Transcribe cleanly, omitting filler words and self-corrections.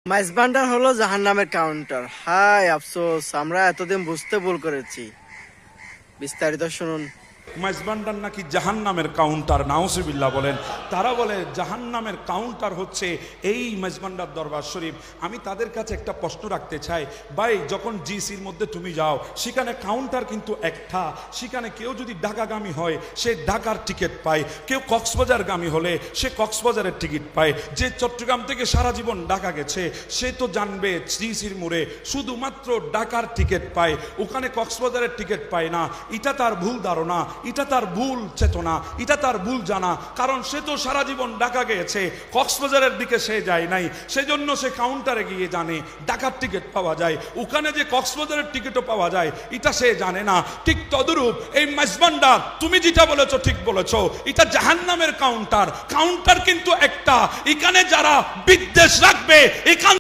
মাইজবান্ডার হলো জাহান্নামের কাউন্টার। হায় আফসোস, আমরা এতদিন বুঝতে ভুল করেছি। বিস্তারিত শুনুন। মাইজবান্ডার নাকি জাহান্নামের কাউন্টার, নাউজুবিল্লাহ বলেন। তারা বলে জাহান্নামের কাউন্টার হচ্ছে এই মাইজবান্ডার দরবার শরীফ। আমি তাদের কাছে একটা প্রশ্ন রাখতে চাই, ভাই যখন জিসির মধ্যে তুমি যাও সেখানে কাউন্টার কিন্তু একটা, সেখানে কেউ যদি ঢাকাগামী হয় সে ঢাকার টিকিট পায়, কেউ কক্সবাজারগামী হলে সে কক্সবাজারের টিকিট পায়, যে চট্টগ্রাম থেকে সারা জীবন ঢাকা গেছে সে তো জানবে জিসির মোড়ে শুধুমাত্র ঢাকার টিকিট পায়, ওখানে কক্সবাজারের টিকিট পায় না। এটা তার ভুল ধারণা, এটা তার ভুল চেতনা, এটা তার ভুল জানা, কারণ সে তো সারা জীবন ঢাকা গিয়েছে, কক্সবাজারের দিকে সে যায় নাই, সেজন্য সে কাউন্টারে গিয়ে জানে ঢাকার টিকিট পাওয়া যায়, ওখানে যে কক্সবাজারের টিকিটও পাওয়া যায় এটা সে জানে না। ঠিক তদরূপ এই মাইজবান্ডার, তুমি যেটা বলেছো ঠিক বলেছো, এটা জাহান্নামের কাউন্টার। কাউন্টার কিন্তু একটা, এখানে যারা বিদ্বেষ রাখবে এখান